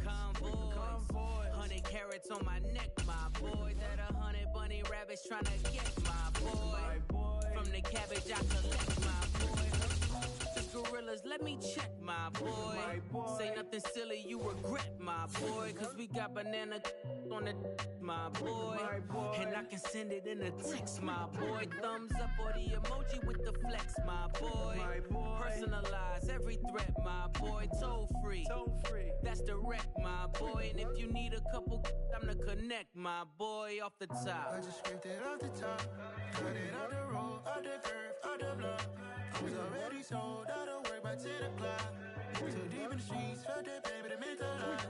convoys, 100 carats on my neck, my boy. That 100 bunny rabbits tryna get my boy. From the cabbage I collect, my boy. Just gorillas, let me check, my boy. Say nothing silly, you regret, my boy. Cause we got banana on the my boy. And I can send it in a text, my boy. Thumbs up or the emoji with the flex, my boy. Personalize every threat, my boy. Toll free, that's direct, my boy. And if you need a couple, I'm the connect, my boy. Off the top, I just scraped it off the top, cut it off the road, off the curve, off the block. I was already sold, out of work by 10 o'clock. So deep in the streets, felt that pain, but it meant a lot.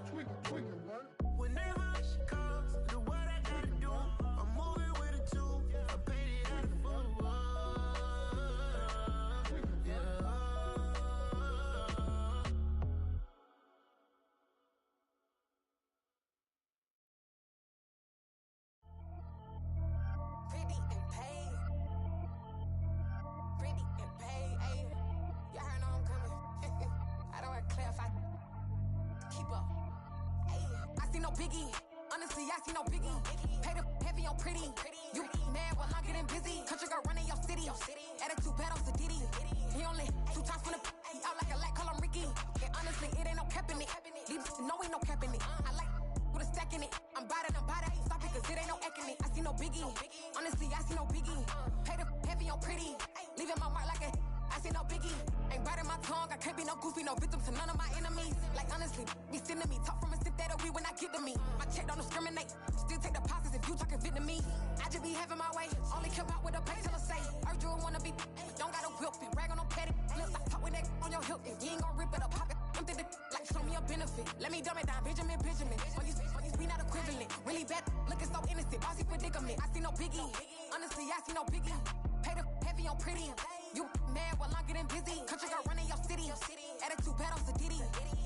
Whenever she calls, do what I gotta do. I'm moving with a two, I paid it out of full. Yeah. Pretty and paid. Pretty and paid, ayy. Y'all heard know I'm coming. I don't want to clarify. Keep up. Ayy. I see no biggie. Honestly, I see no biggie. Pay the heavy on pretty. You mad while I'm getting busy. Country girl running your city. Attitude bad on Sadiddy. He only 2 times from the he out like a light, call him Ricky. And honestly, it ain't no cap in it. These no ain't no cap in it. I like with a stack in it. I'm bad it. Stop it, cause it ain't no acting it. I see no biggie. Honestly, I see no biggie. Pay the heavy on pretty. Leaving my mark like a I see no biggie. Ain't biting my tongue. I can't be no goofy, no victim to none of my enemies. Like honestly, be sending me talk from a sip that we when I get to me. My check don't discriminate. Still take deposits if you talking Vietnamese. I just be having my way. Only care about what the pay till I say. Urge you wanna be. Don't gotta whip it. Rag on petty. Lips like talk with that on your hip. If you ain't gon' rip it up, pop it. Empty the like show me a benefit. Let me dumb it down, Benjamin. We not equivalent. Really bad, looking so innocent. Bossy predicament. I see no biggie. Honestly, I see no biggie. Pay the heavy on pretty. You mad while I'm getting busy. Country girl running your city. Attitude bad on Sadiddy.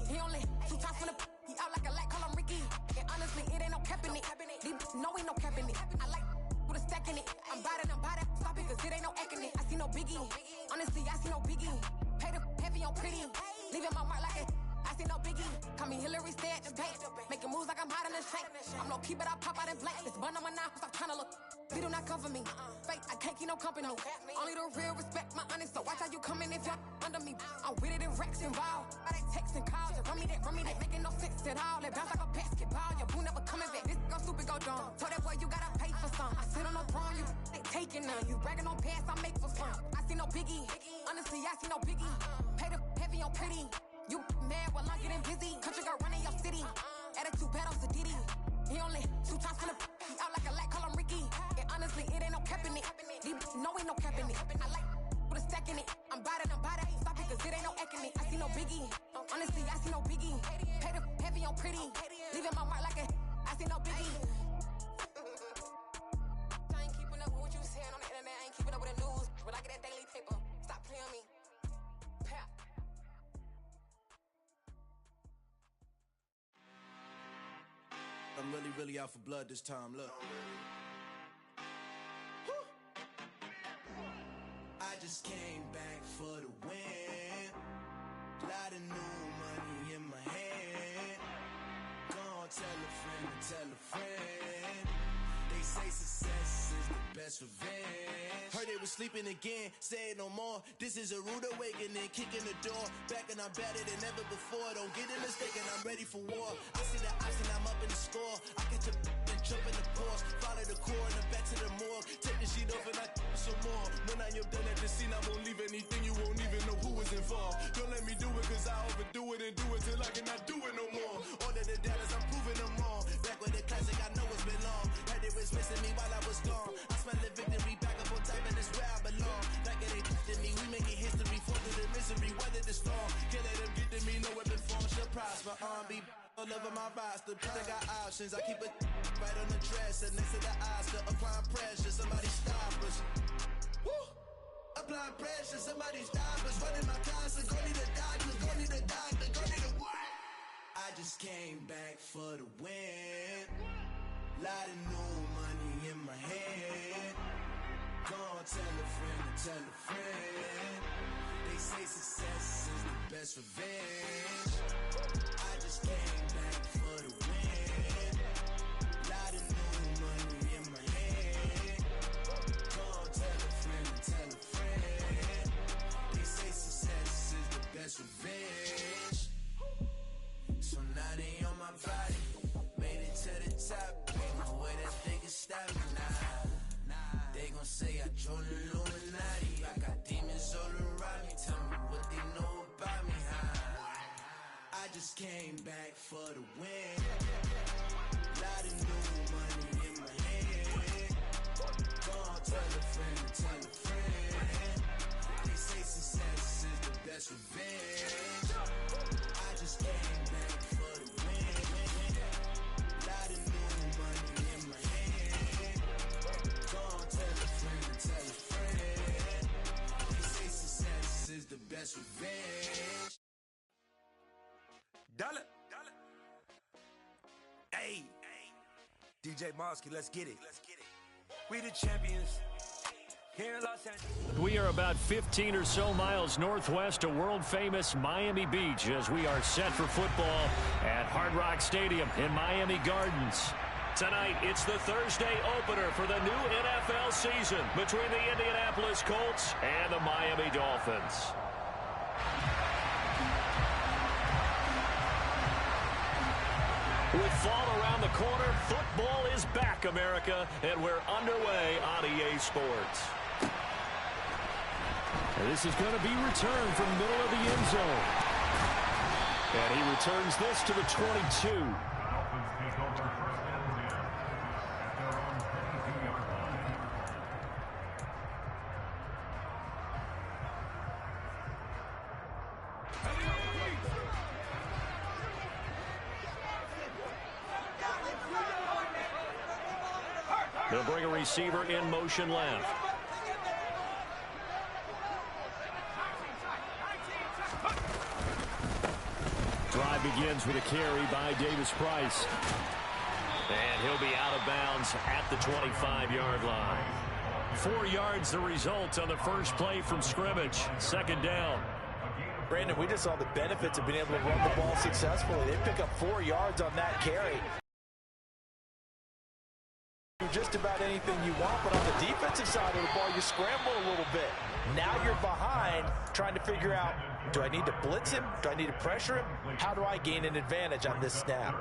He only 2 times from the he out like a light, call him Ricky. And honestly, it ain't no cap in it. No ain't no cap in it. I like with a stack in it. I'm bad it. Stop it, cause it ain't no acting it. I see no biggie. Honestly, I see no biggie. Pay the heavy on pretty. Leaving my mark like a I see no biggie. Call me Hillary, stay at the bank. Making moves like I'm hot in the shank. I'm low key, but I pop out in blank. This bun on my knife, stop trying to look. They do not come for me. Fake, I can't keep no company. Only the real respect my honest. So watch how you coming if y'all under me. I'm with it in racks involved. I they text and calls. Run me that. Making no sense at all. They bounce like a basketball. Your boo never coming back. This go stupid, go dumb. Told that boy you gotta pay for some. I sit on no throne, you they taking none. You bragging on past, I make for fun. I see no biggie. Honestly, I see no biggie. Pay the heavy on pretty. You mad while I'm getting busy. Country girl running your city. Attitude bad on Sadiddy. He only 2 times from the he out like a light, call him Ricky. And honestly, it ain't no cap in it. No ain't no cap in it. I like with a stack in it. I'm bad it. Stop it, cause it ain't no acting it. I see no biggie. Honestly, I see no biggie. Pay the heavy on pretty. Leaving my mark like a I see no biggie. I ain't keeping up with what you saying on the internet. I ain't keeping up with the news. But I get that daily paper. Stop playing me. Pap. I'm really out for blood this time, look. I just came back for the win. Lot of new money in my hand. Gonna tell a friend. They say success is the best revenge. Heard they was sleeping again, say it no more. This is a rude awakening, kicking the door. Back and I'm better than ever before. Don't get it mistaken, I'm ready for war. I see the option, I'm up in the score. I get to and jump in the course. Follow the core and the back to the morgue. Take the sheet off and I some more. When I am done at the scene, I won't leave anything. You won't even know who was involved. Don't let me do it, cause I overdo it and do it till I cannot do it no more. All of the doubters, I'm proving them wrong. Back with the classic, I know it's been long. Heard it was missing me while I was gone. I smell the victory back up on top and it's where I belong. Like it ain't to me, we making history. Fall through the misery, weather the storm. Can't let them get to me, no weapon form shall prosper. Be all over my roster, I got options. I keep it right on the dresser, next to the Oscar. Applying pressure, somebody stop us. Woo! Applying pressure, somebody stop us. Running my concert, go need a doctor, go need a doctor, go need a what? I just came back for the win. Lot of new money in my hand. Gonna tell a friend. They say success is the best revenge. I just came gon' say I joined the Illuminati. I got demons all around me. Tell me what they know about me. I just came back for the win. Lot of new money in my hand. Go on, tell a friend to tell a friend. They say success is the best revenge. I just came back for the win. Lot of new money in my hand. Go on, tell a friend to tell a friend. They say success is the best revenge. Dollar. Hey, DJ Mosky, let's get it. We the champions here in Los Angeles. We are about 15 or so miles northwest of world-famous Miami Beach as we are set for football at Hard Rock Stadium in Miami Gardens. Tonight, it's the Thursday opener for the new NFL season between the Indianapolis Colts and the Miami Dolphins. With fall around the corner, football is back, America, and we're underway on EA Sports. And this is going to be returned from the middle of the end zone. And he returns this to the 22. They'll bring a receiver in motion left. Drive begins with a carry by Davis Price. And he'll be out of bounds at the 25-yard line. 4 yards the result on the first play from scrimmage. Second down. Brandon, we just saw the benefits of being able to run the ball successfully. They pick up 4 yards on that carry. Just about anything you want, but on the defensive side of the ball, you scramble a little bit. Now you're behind, trying to figure out, do I need to blitz him? Do I need to pressure him? How do I gain an advantage on this snap?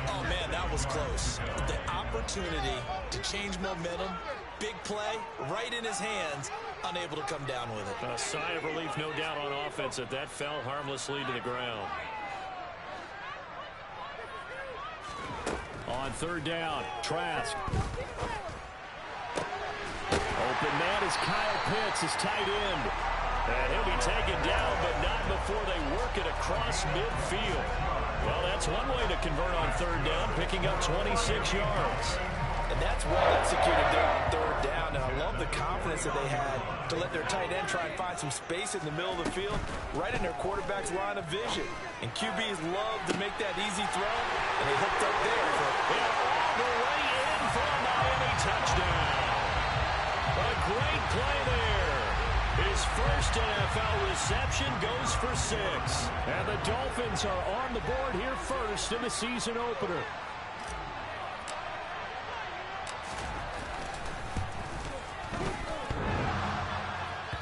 Oh, man, that was close. The opportunity to change momentum, big play, right in his hands, unable to come down with it. A sigh of relief, no doubt, on offense that fell harmlessly to the ground. On third down, Trask. Open man is Kyle Pitts, his tight end. And he'll be taken down, but not before they work it across midfield. Well, that's one way to convert on third down, picking up 26 yards. And that's well executed there on third down. And I love the confidence that they had to let their tight end try and find some space in the middle of the field, right in their quarterback's line of vision. And QBs love to make that easy throw, and they hooked up there. All the way in for a Miami touchdown. A great play there. His first NFL reception goes for 6. And the Dolphins are on the board here first in the season opener.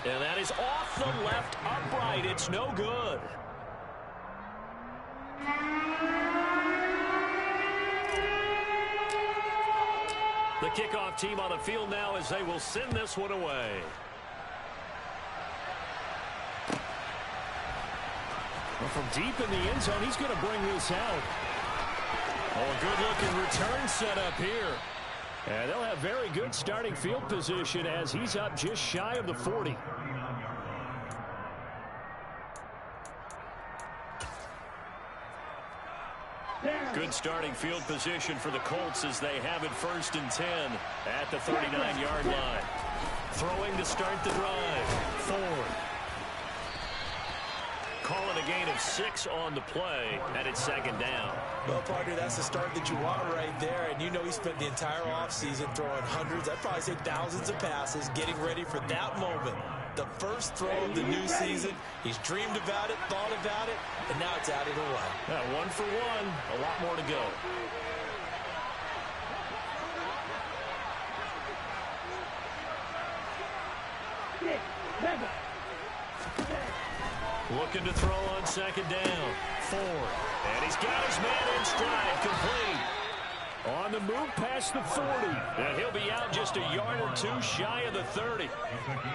And that is off the left upright. It's no good. The kickoff team on the field now as they will send this one away. Well, from deep in the end zone, he's going to bring this out. Oh, a good-looking return set up here. And they'll have very good starting field position as he's up just shy of the 40. Good starting field position for the Colts as they have it 1st and 10 at the 39-yard line. Throwing to start the drive. Ford. Calling a gain of 6 on the play, and it's 2nd down. Well, partner, that's the start that you want right there. And you know he spent the entire offseason throwing hundreds, I'd probably say thousands of passes, getting ready for that moment. The first throw of the new season. He's dreamed about it, thought about it, and now it's out of the way. Yeah, 1 for 1. A lot more to go. Looking to throw on 2nd down. Ford. And he's got his man in stride, complete. On the move past the 40. And he'll be out just a yard or two shy of the 30.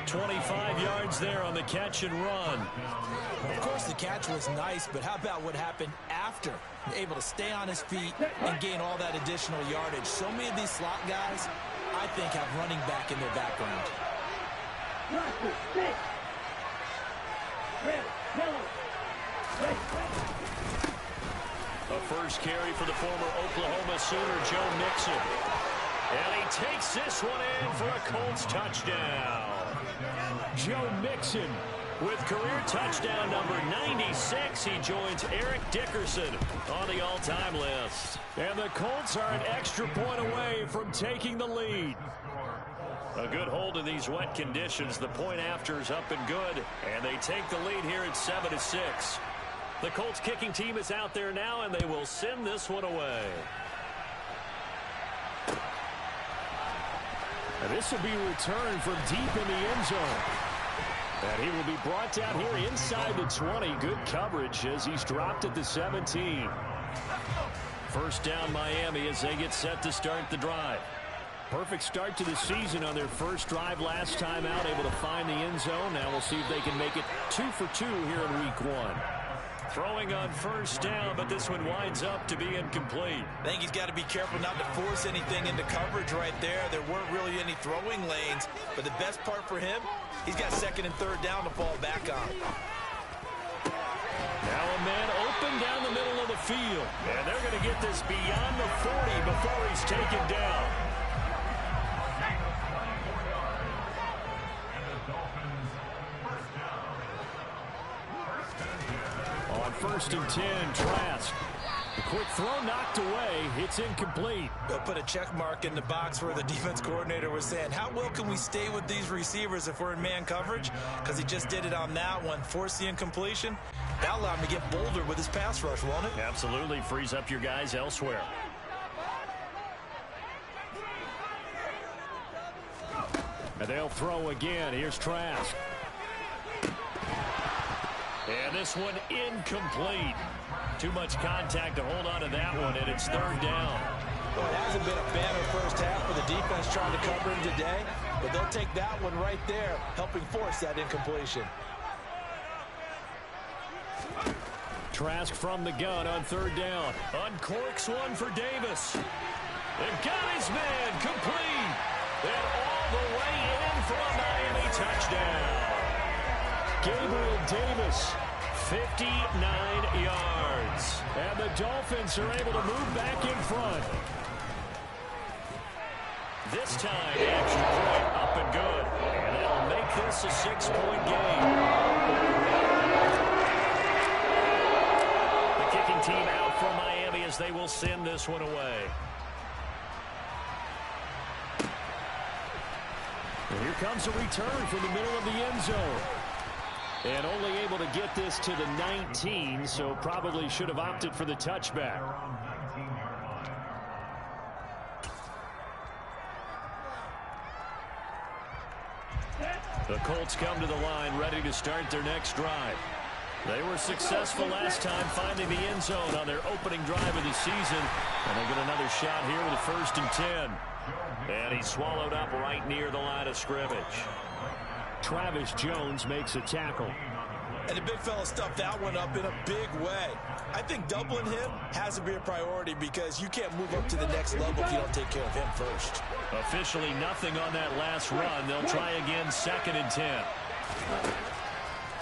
25 yards there on the catch and run. Of course, the catch was nice, but how about what happened after? Able to stay on his feet and gain all that additional yardage. So many of these slot guys, I think, have running back in their background. A first carry for the former Oklahoma Sooner, Joe Mixon. And he takes this one in for a Colts touchdown. Joe Mixon with career touchdown number 96. He joins Eric Dickerson on the all-time list. And the Colts are an extra point away from taking the lead. A good hold in these wet conditions. The point after is up and good. And they take the lead here at 7-6. The Colts kicking team is out there now, and they will send this one away. And this will be returned from deep in the end zone. And he will be brought down here inside the 20. Good coverage as he's dropped at the 17. First down Miami as they get set to start the drive. Perfect start to the season on their first drive last time out, able to find the end zone. Now we'll see if they can make it 2 for 2 here in week 1. Throwing on first down, but this one winds up to be incomplete. I think he's got to be careful not to force anything into coverage right there. There weren't really any throwing lanes, but the best part for him, he's got second and third down to fall back on. Now a man open down the middle of the field, and they're going to get this beyond the 40 before he's taken down. First and 10, Trask. The quick throw knocked away. It's incomplete. They'll put a check mark in the box where the defense coordinator was saying, how well can we stay with these receivers if we're in man coverage? Because he just did it on that one. Forced the incompletion. That'll allow him to get bolder with his pass rush, won't it? Absolutely. Frees up your guys elsewhere. And they'll throw again. Here's Trask. And this one incomplete. Too much contact to hold on to that one, and it's third down. Well, it hasn't been a banner first half for the defense trying to cover him today, but they'll take that one right there, helping force that incompletion. Trask from the gun on third down. Uncorks one for Davis. And got his man complete. And all the way in for a Miami touchdown. Gabriel Davis, 59 yards. And the Dolphins are able to move back in front. This time, the extra point up and good. And that'll make this a 6-point game. The kicking team out from Miami as they will send this one away. And here comes a return from the middle of the end zone. And only able to get this to the 19, so probably should have opted for the touchback. The Colts come to the line ready to start their next drive. They were successful last time finding the end zone on their opening drive of the season. And they get another shot here with a first and 10. And he's swallowed up right near the line of scrimmage. Travis Jones makes a tackle. And the big fella stuffed that one up in a big way. I think doubling him has to be a priority because you can't move up to the next level if you don't take care of him first. Officially nothing on that last run. They'll try again, second and 10.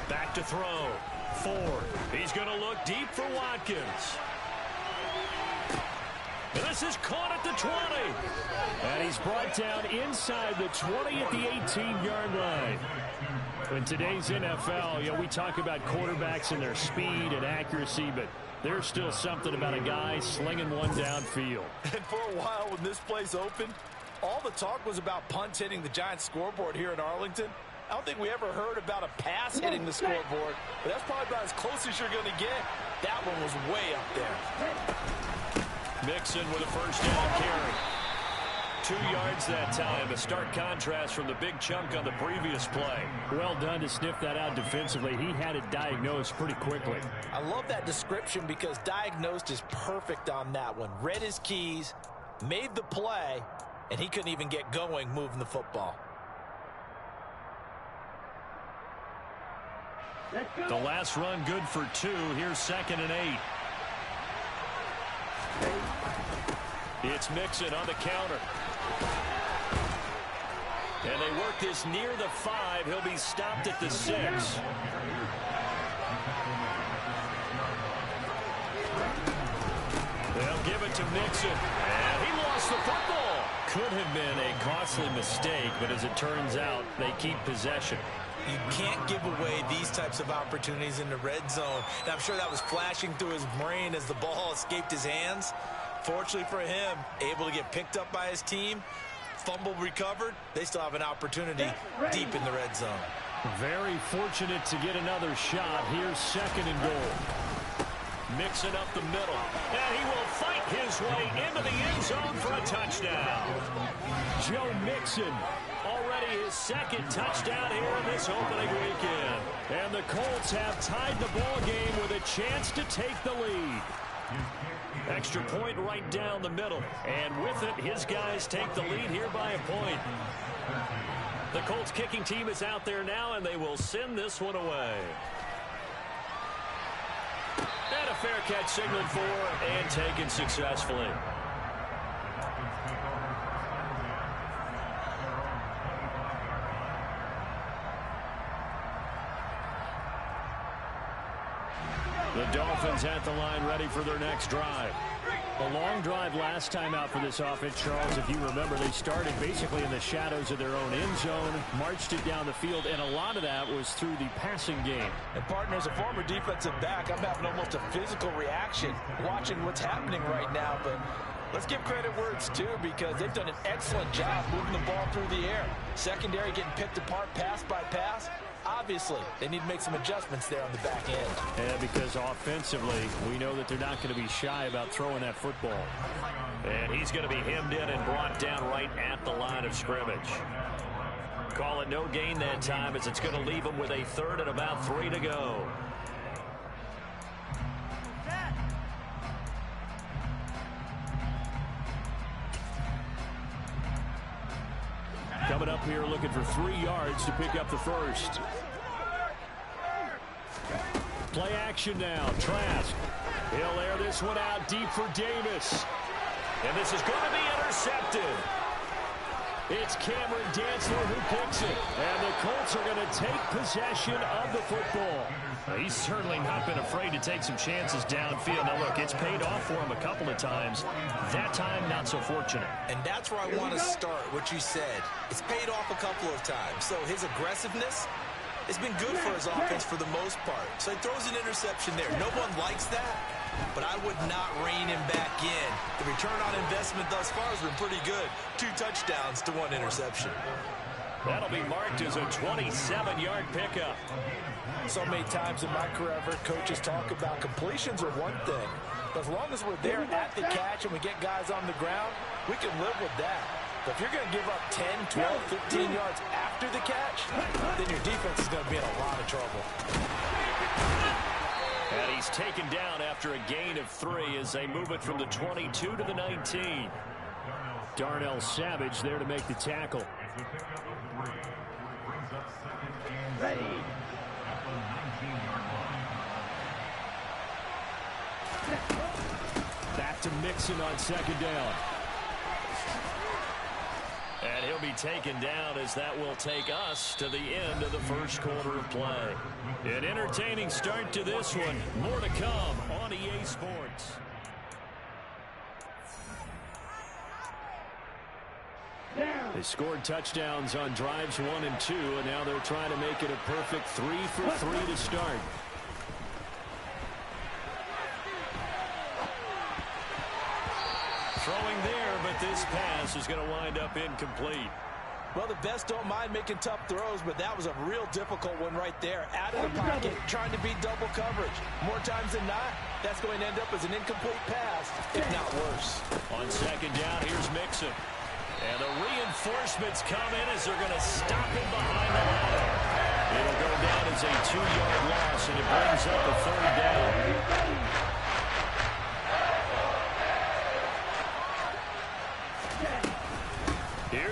Back to throw. Ford. He's going to look deep for Watkins. And this is caught at the 20. And he's brought down inside the 20 at the 18-yard line. In today's NFL, we talk about quarterbacks and their speed and accuracy, but there's still something about a guy slinging one downfield. And for a while when this place opened, all the talk was about punts hitting the Giants scoreboard here in Arlington. I don't think we ever heard about a pass hitting the scoreboard, but that's probably about as close as you're going to get. That one was way up there. Mixon with a first down carry. 2 yards that time. A stark contrast from the big chunk on the previous play. Well done to sniff that out defensively. He had it diagnosed pretty quickly. I love that description because diagnosed is perfect on that one. Read his keys, made the play, and he couldn't even get going moving the football. The last run good for 2. Here's 2nd and 8. It's Mixon on the counter. And they work this near the 5. He'll be stopped at the 6. They'll give it to Mixon. And he lost the football. Could have been a costly mistake, but as it turns out, they keep possession. You can't give away these types of opportunities in the red zone. And I'm sure that was flashing through his brain as the ball escaped his hands. Fortunately for him, able to get picked up by his team, fumble recovered. They still have an opportunity deep in the red zone. Very fortunate to get another shot. Here's 2nd and goal. Mixing up the middle. And he will fight his way into the end zone for a touchdown. Joe Mixon, already his 2nd touchdown here in this opening weekend. And the Colts have tied the ball game with a chance to take the lead. Extra point right down the middle. And with it, his guys take the lead here by a point. The Colts kicking team is out there now, and they will send this one away. And a fair catch signaled for and taken successfully. The Dolphins at the line ready for their next drive. A long drive last time out for this offense, Charles. If you remember, they started basically in the shadows of their own end zone, marched it down the field, and a lot of that was through the passing game. And partner, as a former defensive back, I'm having almost a physical reaction watching what's happening right now. But let's give credit where it's due, because they've done an excellent job moving the ball through the air. Secondary getting picked apart pass by pass. Obviously, they need to make some adjustments there on the back end. Yeah, because offensively, we know that they're not going to be shy about throwing that football. And he's going to be hemmed in and brought down right at the line of scrimmage. Call it no gain that time, as it's going to leave him with a 3rd and about 3 to go. Coming up here looking for 3 yards to pick up the 1st. Play action now. Trask. He'll air this one out deep for Davis. And this is going to be intercepted. It's Cameron Dantzler who picks it. And the Colts are going to take possession of the football. He's certainly not been afraid to take some chances downfield. Now, look, it's paid off for him a couple of times. That time, not so fortunate. And that's where I want to start, what you said. It's paid off a couple of times. So his aggressiveness has been good for his offense for the most part. So he throws an interception there. No one likes that, but I would not rein him back in. The return on investment thus far has been pretty good. 2 touchdowns to 1 interception. That'll be marked as a 27-yard pickup. So many times in my career, I've heard coaches talk about completions are one thing. But as long as we're there at the catch and we get guys on the ground, we can live with that. But if you're going to give up 10, 12, 15 yards after the catch, then your defense is going to be in a lot of trouble. And he's taken down after a gain of 3 as they move it from the 22 to the 19. Darnell Savage there to make the tackle. Ready. Back to Mixon on 2nd down. And he'll be taken down as that will take us to the end of the 1st quarter of play. An entertaining start to this one. More to come on EA Sports. They scored touchdowns on drives 1 and 2, and now they're trying to make it a perfect 3 for 3 to start. Throwing there, but this pass is going to wind up incomplete. Well, the best don't mind making tough throws, but that was a real difficult one right there. Out of the pocket, trying to beat double coverage. More times than not, that's going to end up as an incomplete pass, if not worse. On 2nd down, here's Mixon. And the reinforcements come in as they're going to stop him behind the line. It'll go down as a 2-yard loss, and it brings up a 3rd down.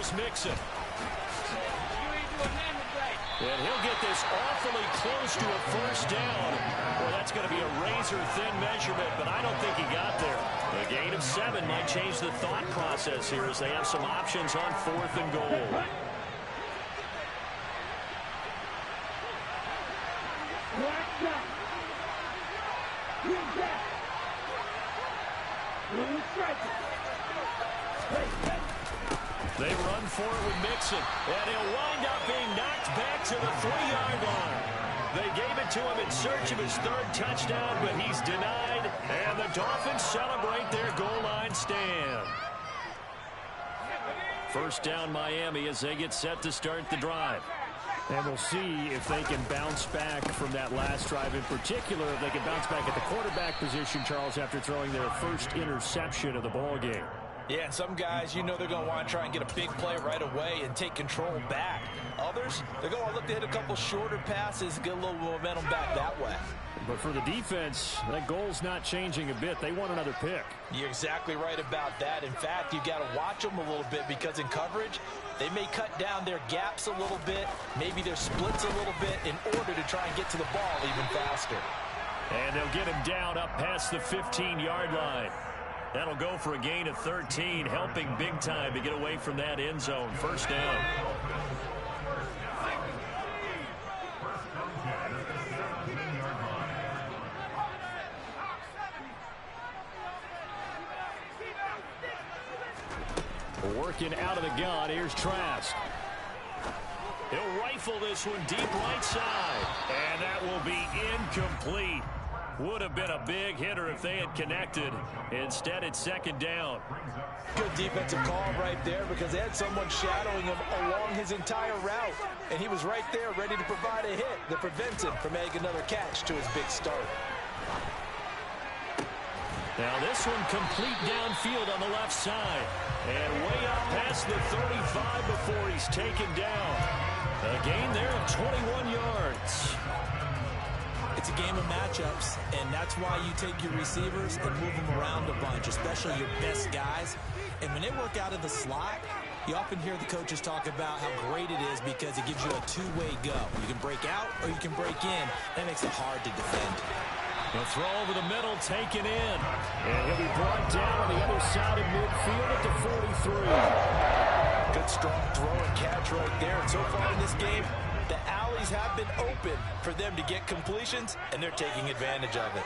Here's Mixon. And he'll get this awfully close to a first down. Well, that's going to be a razor-thin measurement, but I don't think he got there. A gain of 7 might change the thought process here as they have some options on 4th and goal. They run for it with Mixon, and he'll wind up being knocked back to the 3-yard line. They gave it to him in search of his 3rd touchdown, but he's denied, and the Dolphins celebrate their goal line stand. First down Miami as they get set to start the drive. And we'll see if they can bounce back from that last drive in particular, if they can bounce back at the quarterback position, Charles, after throwing their first interception of the ball game. Yeah, and some guys, you know they're going to want to try and get a big play right away and take control back. Others, they're going to look to hit a couple shorter passes and get a little momentum back that way. But for the defense, that goal's not changing a bit. They want another pick. You're exactly right about that. In fact, you've got to watch them a little bit because in coverage, they may cut down their gaps a little bit, maybe their splits a little bit in order to try and get to the ball even faster. And they'll get him down up past the 15-yard line. That'll go for a gain of 13, helping big time to get away from that end zone. First down. Working out of the gun, here's Trask. He'll rifle this one deep right side, and that will be incomplete. Would have been a big hitter if they had connected. Instead, it's 2nd down. Good defensive call right there because they had someone shadowing him along his entire route. And he was right there ready to provide a hit that prevents him from making another catch to his big start. Now this one complete downfield on the left side. And way up past the 35 before he's taken down. A gain there of 21 yards. It's a game of matchups, and that's why you take your receivers and move them around a bunch, especially your best guys. And when they work out of the slot, you often hear the coaches talk about how great it is because it gives you a two-way go. You can break out or you can break in. That makes it hard to defend. The throw over the middle, taken in. And he'll be brought down on the other side of midfield at the 43. Good strong throw and catch right there. And so far in this game, the alleys have been open for them to get completions, and they're taking advantage of it.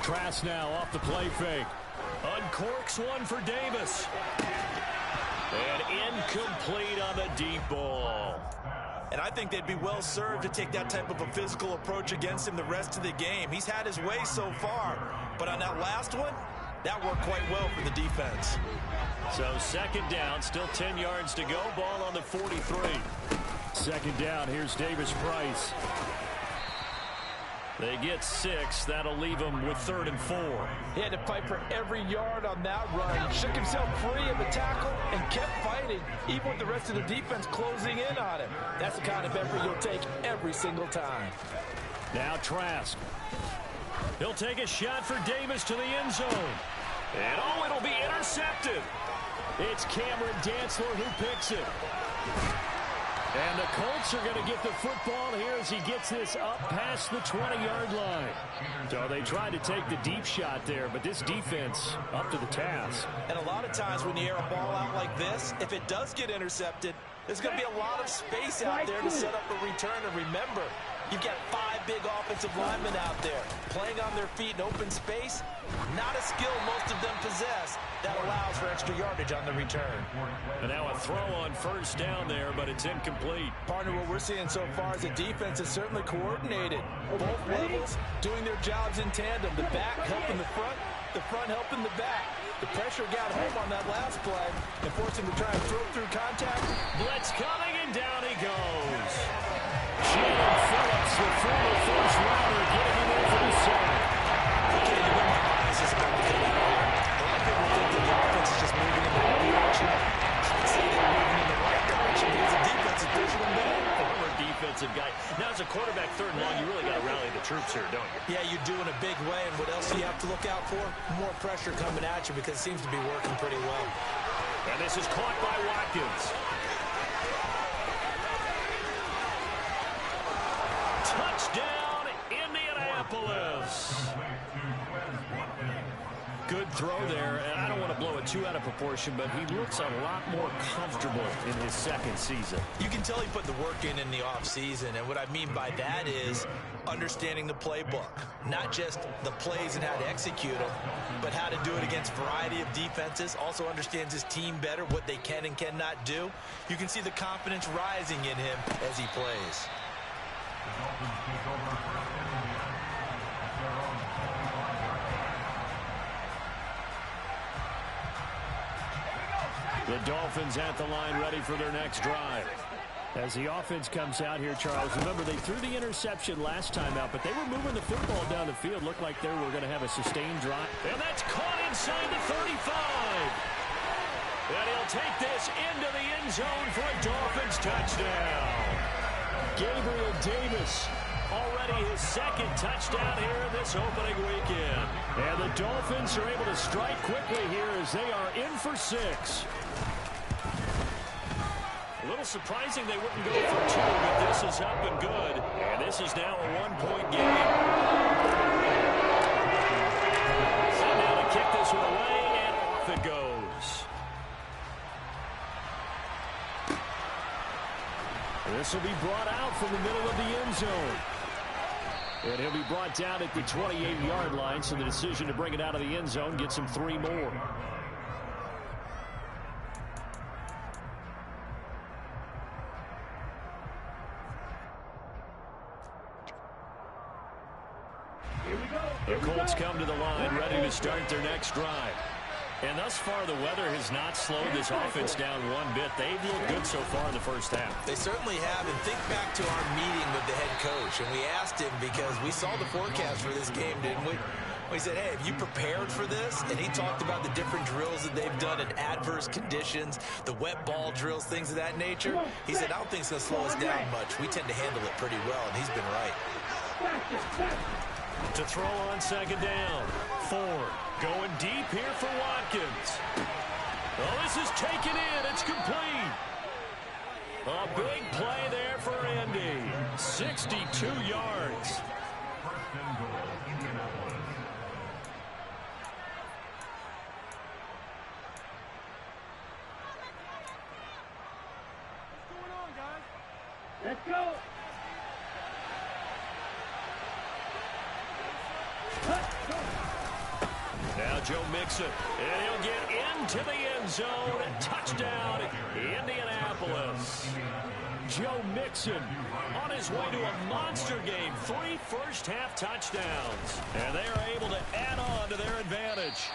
Trask now off the play fake. Uncorks one for Davis. And incomplete on the deep ball. And I think they'd be well served to take that type of a physical approach against him the rest of the game. He's had his way so far, but on that last one, that worked quite well for the defense. So 2nd down, still 10 yards to go. Ball on the 43. 2nd down, here's Davis Price. They get 6. That'll leave them with 3rd and 4. He had to fight for every yard on that run. Shook himself free of the tackle and kept fighting, even with the rest of the defense closing in on him. That's the kind of effort you'll take every single time. Now Trask. He'll take a shot for Davis to the end zone. And oh, it'll be intercepted. It's Cameron Dantzler who picks it. And the Colts are going to get the football here as he gets this up past the 20-yard line. So they tried to take the deep shot there, but this defense up to the task. And a lot of times when you air a ball out like this, if it does get intercepted, there's going to be a lot of space out there to set up a return. And remember, you've got 5 big offensive linemen out there playing on their feet in open space. Not a skill most of them possess that allows for extra yardage on the return. And now a throw on 1st down there, but it's incomplete. Partner, what we're seeing so far is the defense is certainly coordinated. Both levels doing their jobs in tandem. The back helping the front helping the back. The pressure got home on that last play and forced him to try and throw through contact. Blitz coming, and down he goes. Shannon Phillips, the former first rounder, getting him in for the sack. Okay, you win my eyes is about to come out. A lot of people think that the offense is just moving in the wrong direction. I'd say they're moving in the right direction because the defense is pushing them back. Former defensive guy. Now, as a quarterback, 3rd and long, you really got to rally the troops here, don't you? Yeah, you do in a big way. And what else do you have to look out for? More pressure coming at you because it seems to be working pretty well. And this is caught by Watkins. Touchdown, Indianapolis. Good throw there, and I don't want to blow it too out of proportion, but he looks a lot more comfortable in his second season. You can tell he put the work in the offseason, and what I mean by that is understanding the playbook. Not just the plays and how to execute them, but how to do it against a variety of defenses. Also understands his team better, what they can and cannot do. You can see the confidence rising in him as he plays. The Dolphins at the line ready for their next drive. As the offense comes out here, Charles, remember they threw the interception last time out, but they were moving the football down the field. Looked like they were going to have a sustained drive. And that's caught inside the 35. And he'll take this into the end zone for a Dolphins touchdown. Gabriel Davis, already his second touchdown here this opening weekend. And the Dolphins are able to strike quickly here as they are in for 6. A little surprising they wouldn't go for 2, but this is up and good. And this is now a 1-point game. So now to kick this one away, and off it goes. This will be brought out from the middle of the end zone. And he'll be brought down at the 28-yard line, so the decision to bring it out of the end zone gets him 3 more. The Colts come to the line, ready to start their next drive. And thus far, the weather has not slowed this offense down one bit. They've looked good so far in the first half. They certainly have. And think back to our meeting with the head coach. And we asked him, because we saw the forecast for this game, didn't we? We said, hey, have you prepared for this? And he talked about the different drills that they've done in adverse conditions, the wet ball drills, things of that nature. He said, I don't think it's going to slow us down much. We tend to handle it pretty well, and he's been right. To throw on second down. Ford going deep here for Watkins. Oh, this is taken in. It's complete. A big play there for Indy. 62 yards. Let's go. Now Joe Mixon, and he'll get into the end zone. Touchdown, Indianapolis. Joe Mixon on his way to a monster game. 3 first-half touchdowns. And they are able to add on to their advantage.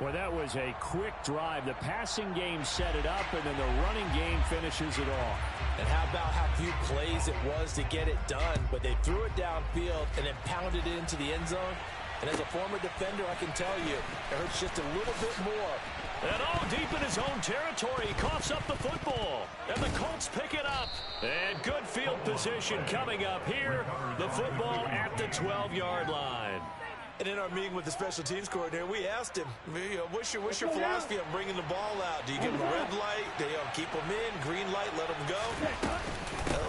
Well, that was a quick drive. The passing game set it up, and then the running game finishes it off. And how about how few plays it was to get it done, but they threw it downfield and then pounded it into the end zone. And as a former defender, I can tell you, it hurts just a little bit more. And all deep in his own territory, he coughs up the football. And the Colts pick it up. And good field position coming up here. The football at the 12-yard line. And in our meeting with the special teams coordinator, we asked him, what's your philosophy on bringing the ball out? Do you give him a red light? Do you keep him in? Green light, let him go?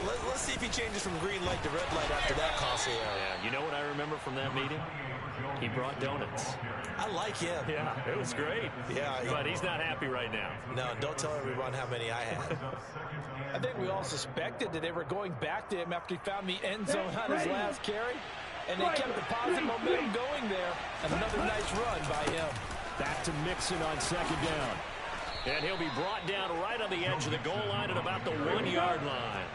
Let's see if he changes from green light to red light after that costly error. Yeah, you know what I remember from that meeting? He brought donuts. I like him. Yeah, it was great. Yeah, but he's not happy right now. No, don't tell everyone how many I had. I think we all suspected that they were going back to him after he found the end zone on his last carry. And they kept the positive momentum going there. And another nice run by him. Back to Mixon on second down. And he'll be brought down right on the edge of the goal line at about the 1-yard line.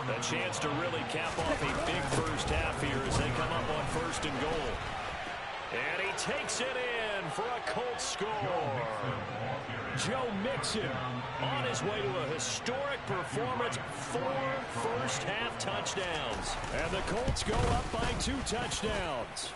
A chance to really cap off a big first half here as they come up on first and goal. And he takes it in for a Colts score. Joe Mixon on his way to a historic performance, 4 first-half touchdowns. And the Colts go up by 2 touchdowns.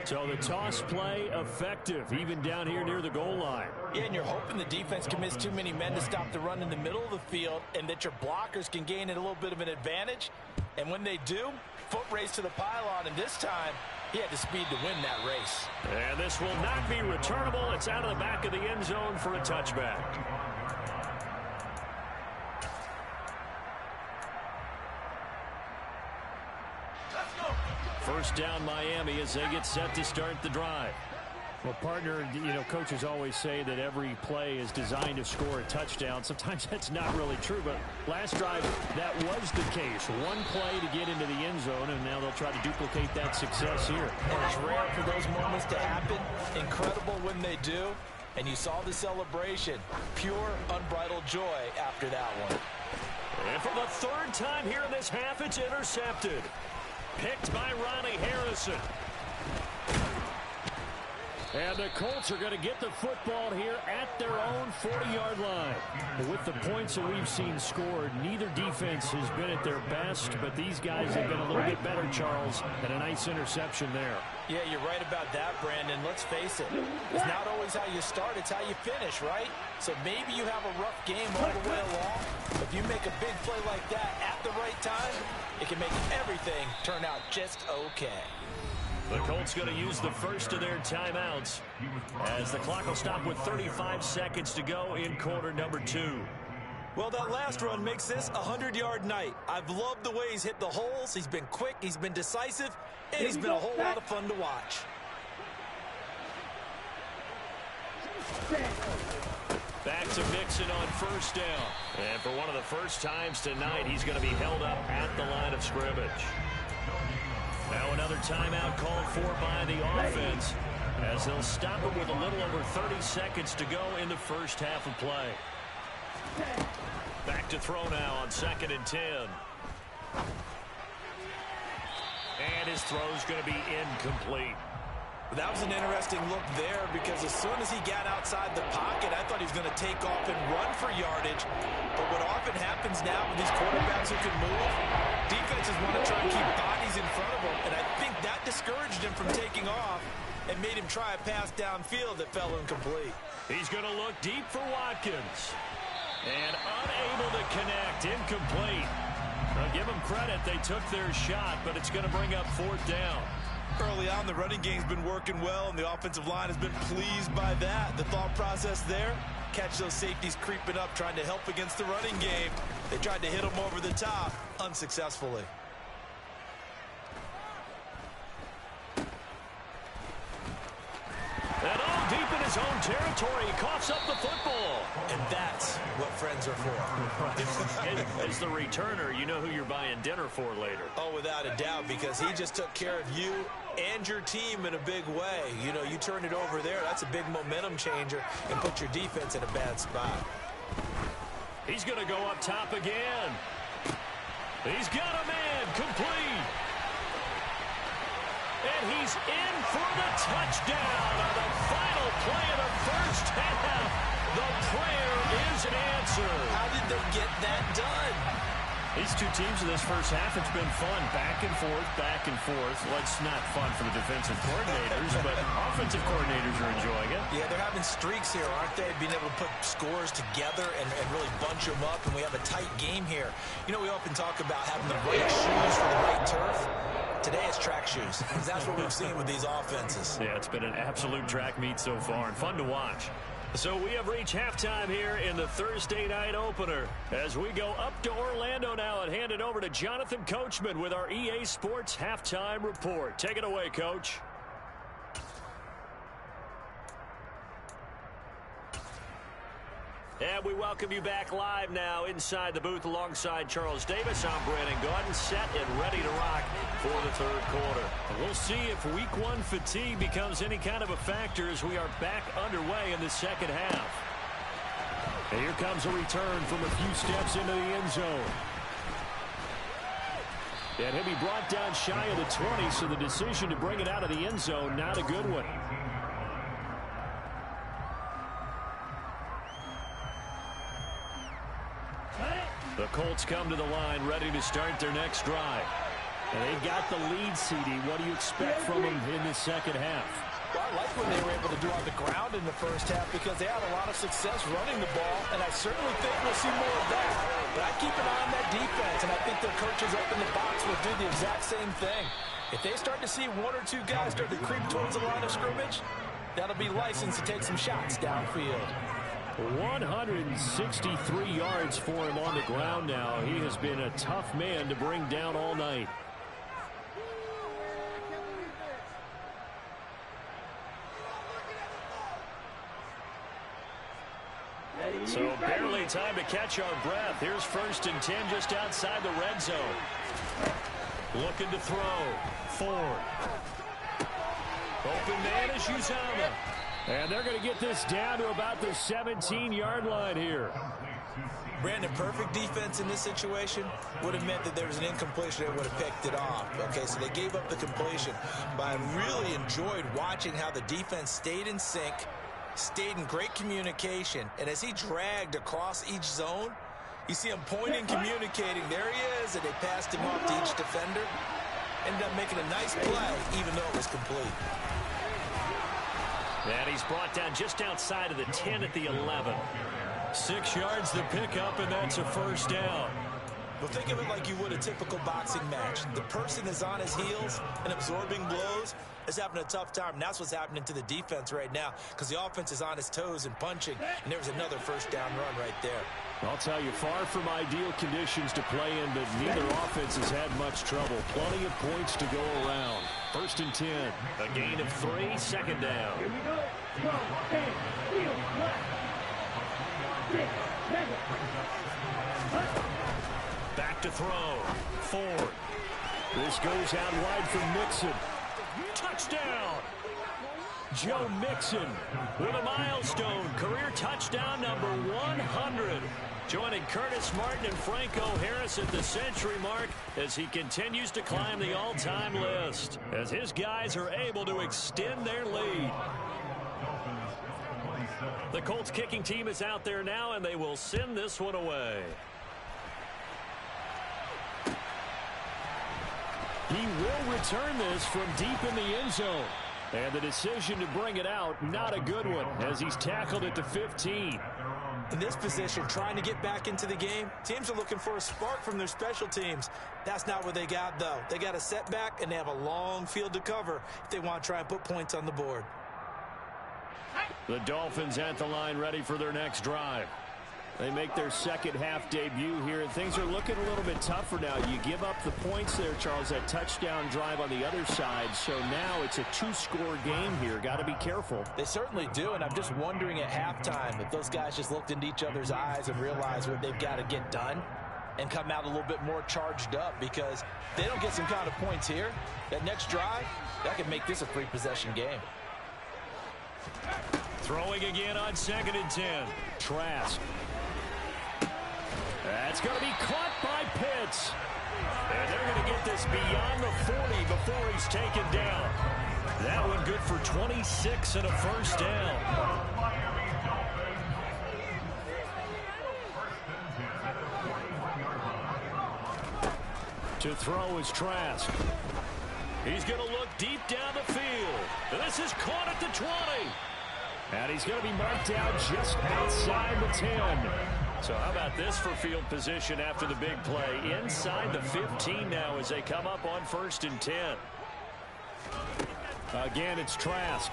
So the toss play effective, even down here near the goal line. Yeah, and you're hoping the defense can miss too many men to stop the run in the middle of the field and that your blockers can gain a little bit of an advantage. And when they do, foot race to the pylon, and this time He had the speed to win that race. And this will not be returnable. It's out of the back of the end zone for a touchback. First down Miami as they get set to start the drive. Well, partner, coaches always say that every play is designed to score a touchdown. Sometimes that's not really true, but last drive, that was the case. One play to get into the end zone, and now they'll try to duplicate that success here. And it's rare for those moments to happen. Incredible when they do. And you saw the celebration. Pure, unbridled joy after that one. And for the third time here in this half, it's intercepted. Picked by Ronnie Harrison. And the Colts are going to get the football here at their own 40-yard line. With the points that we've seen scored, neither defense has been at their best, but these guys have been a little bit better, Charles, and a nice interception there. Yeah, you're right about that, Brandon. Let's face it. It's not always how you start, it's how you finish, right? So maybe you have a rough game all the way along. If you make a big play like that at the right time, it can make everything turn out just okay. The Colts going to use the first of their timeouts as the clock will stop with 35 seconds to go in quarter number 2. Well, that last run makes this a 100-yard night. I've loved the way he's hit the holes. He's been quick, he's been decisive, and he's been a whole lot of fun to watch. Back to Mixon on first down. And for one of the first times tonight, he's going to be held up at the line of scrimmage. Now another timeout called for by the offense as they'll stop it with a little over 30 seconds to go in the first half of play. Back to throw now on 2nd and 10. And his throw's going to be incomplete. That was an interesting look there because as soon as he got outside the pocket, I thought he was going to take off and run for yardage. But what often happens now with these quarterbacks who can move, defenses want to try and keep bodies in front of them. And I think that discouraged him from taking off and made him try a pass downfield that fell incomplete. He's going to look deep for Watkins. And unable to connect, incomplete. I'll give them credit, they took their shot, but it's going to bring up 4th down. Early on, the running game's been working well, and the offensive line has been pleased by that. The thought process there, catch those safeties creeping up, trying to help against the running game. They tried to hit them over the top, unsuccessfully. And all deep in his own territory, he coughs up the football. And that's what friends are for. As the returner, you know who you're buying dinner for later. Oh, without a doubt, because he just took care of you and your team in a big way. You know, you turn it over there, that's a big momentum changer and put your defense in a bad spot. He's going to go up top again. He's got a man, complete. And he's in for the touchdown on the final play of the first half. The prayer is answered. How did they get that done? These two teams in this first half, it's been fun. Back and forth, back and forth. Well, it's not fun for the defensive coordinators, but offensive coordinators are enjoying it. Yeah, they're having streaks here, aren't they? Being able to put scores together and really bunch them up, and we have a tight game here. You know, we often talk about having the right shoes for the right turf. Today it's track shoes, because that's what we've seen with these offenses. Yeah, it's been an absolute track meet so far, and fun to watch. So we have reached halftime here in the Thursday night opener. As we go up to Orlando now and hand it over to Jonathan Coachman with our EA Sports Halftime Report. Take it away, Coach. And we welcome you back live now inside the booth alongside Charles Davis. I'm Brandon Gordon, set and ready to rock for the third quarter. We'll see if week 1 fatigue becomes any kind of a factor as we are back underway in the second half. And here comes a return from a few steps into the end zone. And he'll be brought down shy of the 20, so the decision to bring it out of the end zone, not a good one. The Colts come to the line ready to start their next drive. And they've got the lead, CD. What do you expect from them in the second half? Well, I like what they were able to do on the ground in the first half because they had a lot of success running the ball, and I certainly think we'll see more of that. But I keep an eye on that defense, and I think their coaches up in the box will do the exact same thing. If they start to see one or two guys start to creep towards the line of scrimmage, that'll be license to take some shots downfield. 163 yards for him on the ground now. He has been a tough man to bring down all night. So barely time to catch our breath. Here's 1st and 10 just outside the red zone. Looking to throw. Ford. Open man is Uzama. And they're going to get this down to about the 17-yard line here. Brandon, perfect defense in this situation would have meant that there was an incompletion. They would have picked it off. Okay, so they gave up the completion. But I really enjoyed watching how the defense stayed in sync, stayed in great communication. And as he dragged across each zone, you see him pointing, communicating. There he is, and they passed him off to each defender. Ended up making a nice play, even though it was complete. And he's brought down just outside of the 10 at the 11. 6 yards to pick up, and that's a 1st down. Well, think of it like you would a typical boxing match. The person is on his heels and absorbing blows is having a tough time. And that's what's happening to the defense right now because the offense is on his toes and punching. And there was another 1st down run right there. I'll tell you, far from ideal conditions to play in, but neither offense has had much trouble. Plenty of points to go around. 1st and 10. A gain of 3, 2nd down. Here we go. 12, 10, field, left. 6, 7. Back to throw. Ford. This goes out wide for Mixon. Touchdown! Joe Mixon with a milestone. Career touchdown number 100. Joining Curtis Martin and Franco Harris at the century mark as he continues to climb the all-time list. As his guys are able to extend their lead. The Colts kicking team is out there now, and they will send this one away. He will return this from deep in the end zone. And the decision to bring it out, not a good one, as he's tackled at the 15. In this position, trying to get back into the game, teams are looking for a spark from their special teams. That's not what they got, though. They got a setback, and they have a long field to cover if they want to try and put points on the board. The Dolphins at the line, ready for their next drive. They make their second half debut here, and things are looking a little bit tougher now. You give up the points there, Charles, that touchdown drive on the other side. So now it's a 2-score game here. Got to be careful. They certainly do, and I'm just wondering at halftime if those guys just looked into each other's eyes and realized what they've got to get done and come out a little bit more charged up, because if they don't get some kind of points here, that next drive, that could make this a 3-possession game. Throwing again on 2nd and 10. Trask. That's going to be caught by Pitts. And they're going to get this beyond the 40 before he's taken down. That one good for 26 and a 1st down. To throw is Trask. He's going to look deep down the field. This is caught at the 20. And he's going to be marked out just outside the 10. So how about this for field position after the big play? Inside the 15 now as they come up on 1st and 10. Again, it's Trask.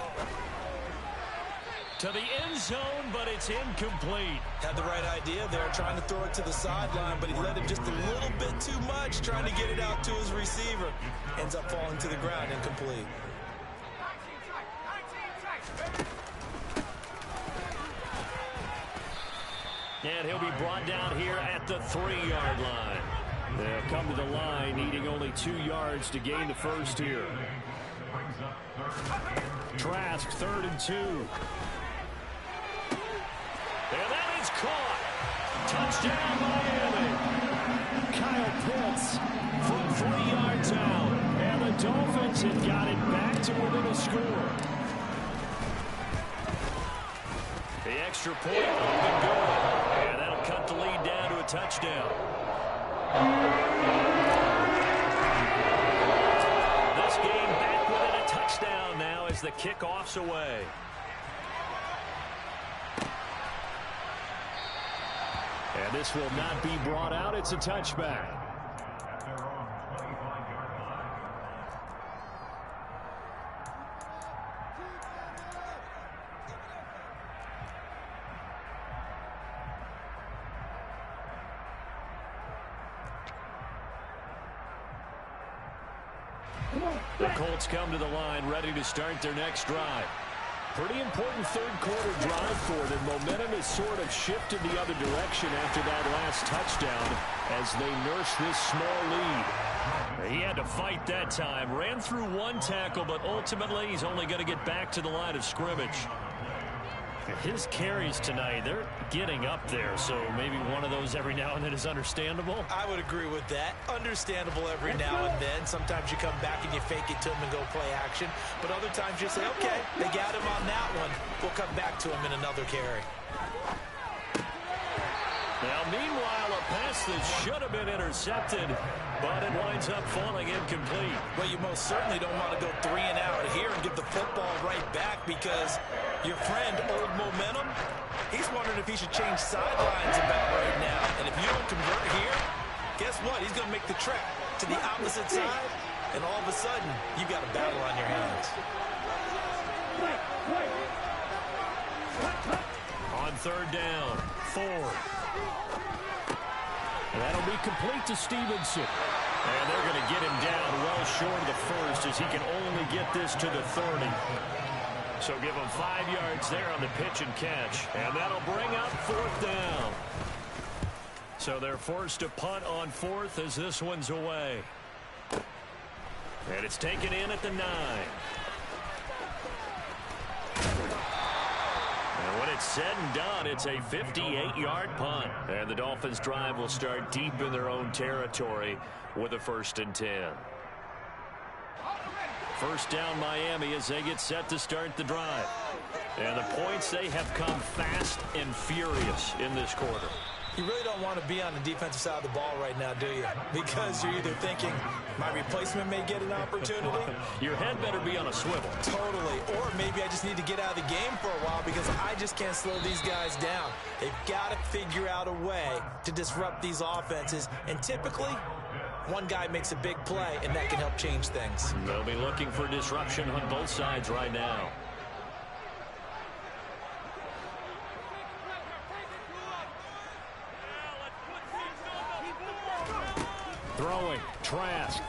To the end zone, but it's incomplete. Had the right idea there, trying to throw it to the sideline, but he let him just a little bit too much, trying to get it out to his receiver. Ends up falling to the ground, incomplete. And he'll be brought down here at the 3-yard line. They'll come to the line, needing only 2 yards to gain the first here. Trask, 3rd and 2. And that is caught. Touchdown, Miami. Kyle Pitts from 3 yards out. And the Dolphins have got it back to within a score. The extra point will be good. And that'll cut the lead down to a touchdown. This game back within a touchdown now as the kickoff's away. And this will not be brought out. It's a touchback. The Colts come to the line ready to start their next drive. Pretty important third quarter drive for them. Momentum has sort of shifted the other direction after that last touchdown as they nurse this small lead. He had to fight that time. Ran through one tackle, but ultimately he's only going to get back to the line of scrimmage. His carries tonight, they're getting up there, so maybe one of those every now and then is understandable. I would agree with that. Understandable every now and then. Sometimes you come back and you fake it to him and go play action. But other times you say, okay, they got him on that one. We'll come back to him in another carry. Now, meanwhile, a pass that should have been intercepted, but it winds up falling incomplete. Well, you most certainly don't want to go 3 and out here and give the football right back because your friend, Old Momentum, he's wondering if he should change sidelines about right now. And if you don't convert here, guess what? He's going to make the trek to the opposite side, and all of a sudden, you got a battle on your hands. On third down, Ford. That'll be complete to Stevenson. And they're going to get him down well short of the first as he can only get this to the 30. So give him 5 yards there on the pitch and catch. And that'll bring up fourth down. So they're forced to punt on fourth as this one's away. And it's taken in at the 9. And when it's said and done, it's a 58-yard punt. And the Dolphins drive will start deep in their own territory with a 1st and 10. First down Miami as they get set to start the drive. And the points, they have come fast and furious in this quarter. You really don't want to be on the defensive side of the ball right now, do you? Because you're either thinking, my replacement may get an opportunity. Your head better be on a swivel. Totally. Or maybe I just need to get out of the game for a while because I just can't slow these guys down. They've got to figure out a way to disrupt these offenses. And typically, one guy makes a big play, and that can help change things. They'll be looking for disruption on both sides right now. Throwing, Trask.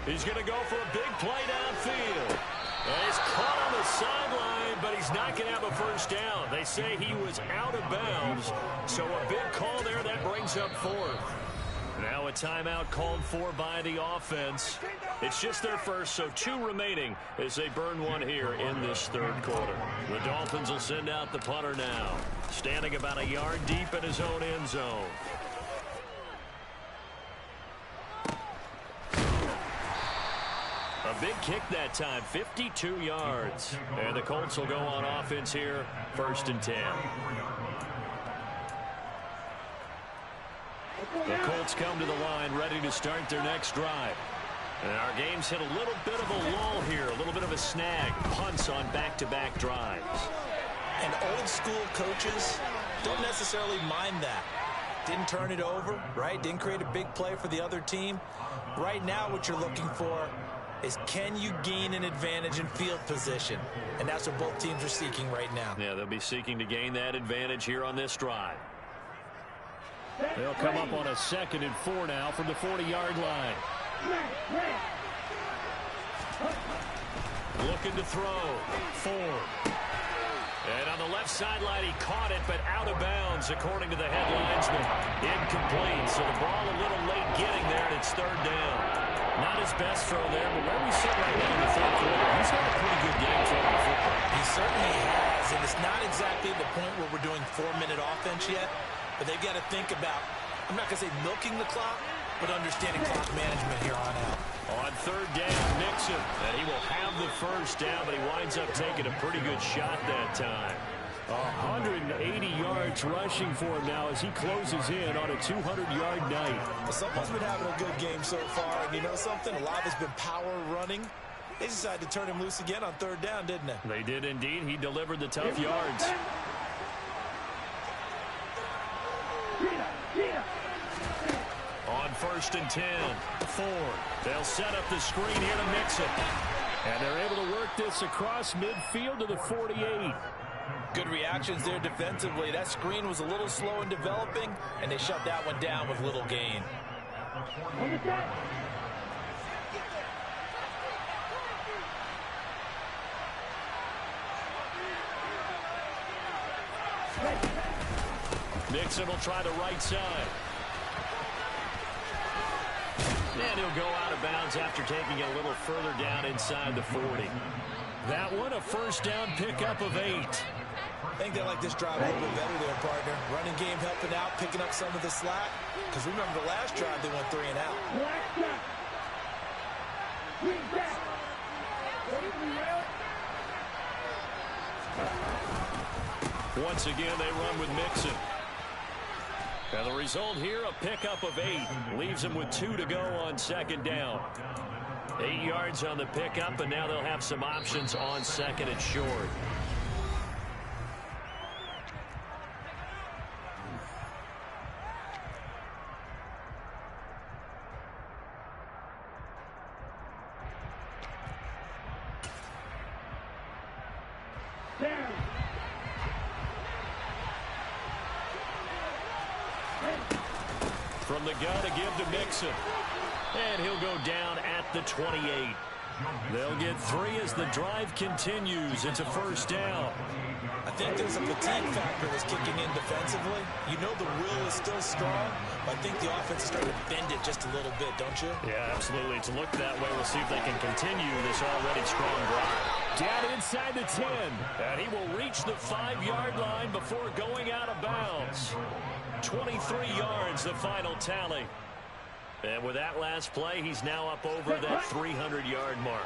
He's going to go for a big play downfield. And he's caught on the sideline, but he's not going to have a first down. They say he was out of bounds, so a big call there that brings up fourth. Now a timeout called for by the offense. It's just their first, so 2 remaining as they burn one here in this third quarter. The Dolphins will send out the punter now, standing about a yard deep in his own end zone. A big kick that time, 52 yards. And the Colts will go on offense here, 1st and 10. The Colts come to the line ready to start their next drive. And our game's hit a little bit of a lull here, a little bit of a snag. Punts on back-to-back drives. And old school coaches don't necessarily mind that. Didn't turn it over, right? Didn't create a big play for the other team. Right now what you're looking for is can you gain an advantage in field position? And that's what both teams are seeking right now. Yeah, they'll be seeking to gain that advantage here on this drive. They'll come up on a 2nd and 4 now from the 40-yard line. Looking to throw. Ford. And on the left sideline, he caught it, but out of bounds, according to the headlinesman. Incomplete, so the ball a little late getting there, and it's 3rd down. Not his best throw there, but where we sit right now in the 3rd quarter, he's had a pretty good game throwing the football. He certainly has, and it's not exactly the point where we're doing 4-minute offense yet, but they've got to think about, I'm not going to say milking the clock, but understanding clock management here on out. On 3rd down, Nixon, and he will have the first down, but he winds up taking a pretty good shot that time. 180 yards rushing for him now as he closes in on a 200-yard night. Well, someone's been having a good game so far, and you know something? A lot has been power running. They decided to turn him loose again on 3rd down, didn't they? They did indeed. He delivered the tough yards. On 1st and 10, Ford. They'll set up the screen here to Nixon. And they're able to work this across midfield to the 48. Good reactions there defensively. That screen was a little slow in developing, and they shut that one down with little gain. Mixon will try the right side. And he'll go out of bounds after taking it a little further down inside the 40. That one, a first down pickup of 8. I think they like this drive a little bit better there, partner. Running game helping out, picking up some of the slack. Because remember the last drive, they went 3 and out. Once again, they run with Mixon. And the result here, a pickup of 8. Leaves them with 2 to go on second down. 8 yards on the pickup, and now they'll have some options on second and short. From the gun to give to Mixon. And he'll go down at the 28. They'll get 3 as the drive continues. It's a first down. I think there's a fatigue factor that's kicking in defensively. You know the will is still strong, but I think the offense is starting to bend it just a little bit, don't you? Yeah, absolutely. It's looked that way. We'll see if they can continue this already strong drive. Down inside the 10. And he will reach the 5-yard line before going out of bounds. 23 yards, the final tally. And with that last play, he's now up over that 300-yard mark.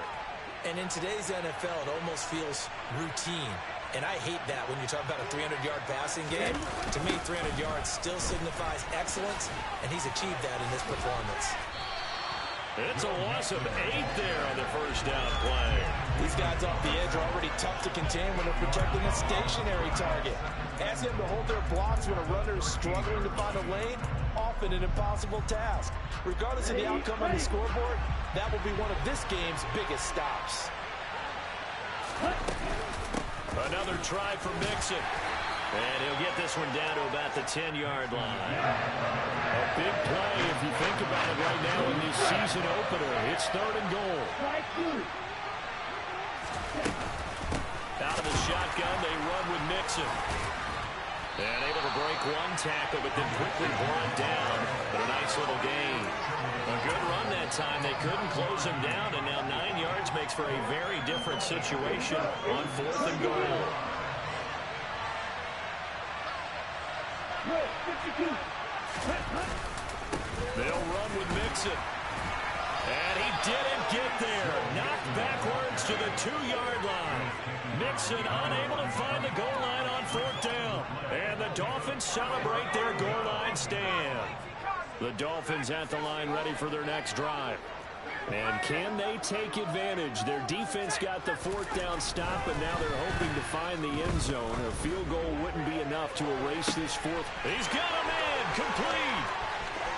And in today's NFL, it almost feels routine. And I hate that when you talk about a 300-yard passing game. To me, 300 yards still signifies excellence, and he's achieved that in this performance. It's a loss of 8 there on the first down play. These guys off the edge are already tough to contain when they're protecting a stationary target. Ask them to hold their blocks when a runner is struggling to find a lane, often an impossible task. Regardless of the outcome on the scoreboard, that will be one of this game's biggest stops. Another try for Mixon. And he'll get this one down to about the 10-yard line. A big play if you think about it right now in this season opener. It's 3rd and goal. Out of the shotgun, they run with Mixon. And able to break one tackle, but then quickly brought down. But a nice little gain. A good run that time. They couldn't close him down, and now 9 yards makes for a very different situation on 4th and goal. They'll run with Mixon. And he didn't get there. Knocked backwards to the 2-yard line. Mixon unable to find the goal line on 4th down. And the Dolphins celebrate their goal line stand. The Dolphins at the line ready for their next drive. And can they take advantage? Their defense got the 4th down stop, and now they're hoping to find the end zone. A field goal wouldn't be enough to erase this 4th. He's got him in. Complete.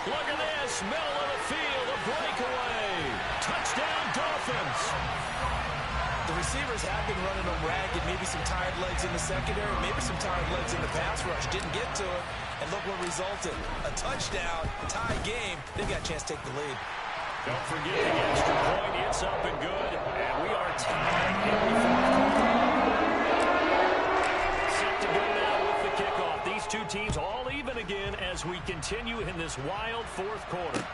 Look at this. Middle of the field. A breakaway. Touchdown, Dolphins. The receivers have been running them ragged. Maybe some tired legs in the secondary. Maybe some tired legs in the pass rush. Didn't get to it. And look what resulted. A touchdown. Tie game. They've got a chance to take the lead. Don't forget the extra point. It's up and good. And we are tied in the 4th quarter. Set to go now with the kickoff. These two teams all even again as we continue in this wild 4th quarter.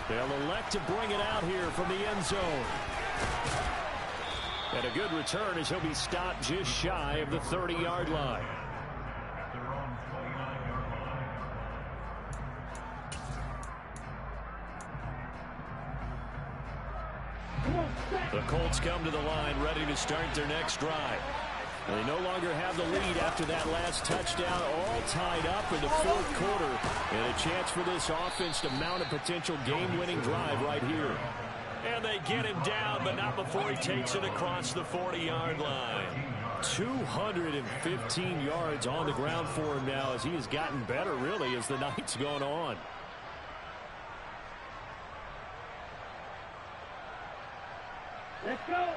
They'll elect to bring it out here from the end zone. And a good return as he'll be stopped just shy of the 30-yard line. The Colts come to the line ready to start their next drive. They no longer have the lead after that last touchdown, all tied up in the 4th quarter. And a chance for this offense to mount a potential game-winning drive right here. And they get him down, but not before he takes it across the 40-yard line. 215 yards on the ground for him now as he has gotten better, really, as the night's gone on. Let's go.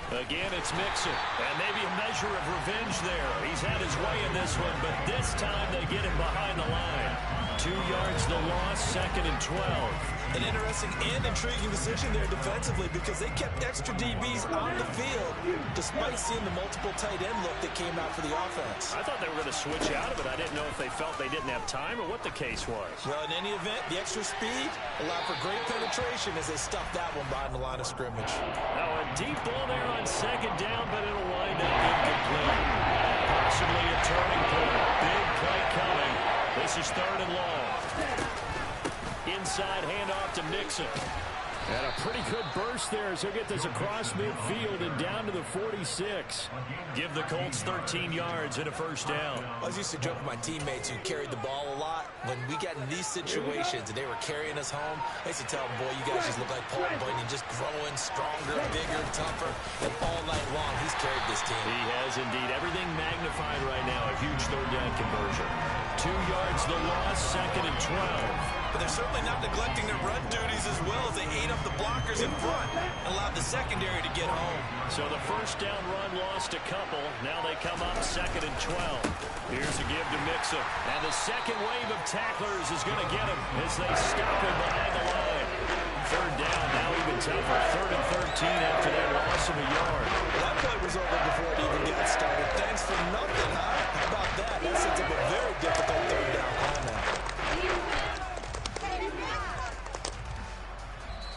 Again, it's Mixon, and maybe a measure of revenge there. He's had his way in this one, but this time they get him behind the line. 2 yards the loss, 2nd and 12. An interesting and intriguing decision there defensively because they kept extra DBs on the field despite seeing the multiple tight end look that came out for the offense. I thought they were going to switch out of it. I didn't know if they felt they didn't have time or what the case was. Well, in any event, the extra speed allowed for great penetration as they stuffed that one behind the line of scrimmage. Now a deep ball there on 2nd down, but it'll wind up incomplete. Possibly a turning point. Big play coming. This is 3rd and long. Inside handoff to Nixon. And a pretty good burst there as he'll get this across midfield and down to the 46. Give the Colts 13 yards and a 1st down. I was used to joke with my teammates who carried the ball a lot. When we got in these situations and they were carrying us home, I used to tell them, boy, you guys just look like Paul Bunyan, just growing stronger, bigger, tougher. And all night long, he's carried this team. He has indeed. Everything magnified right now. A huge 3rd down conversion. 2 yards the loss, 2nd and 12. But they're certainly not neglecting their run duties as well as they ate up the blockers in front and allowed the secondary to get home. So the 1st down run lost a couple. Now they come up 2nd and 12. Here's a give to Mixon. And the second wave of tacklers is going to get him as they stop him behind the line. 3rd down, now even tougher. 3rd and 13 after that loss of a yard. That play was over before it even got started. Thanks for nothing, huh? How about that? That sets up a very difficult 3rd down call now.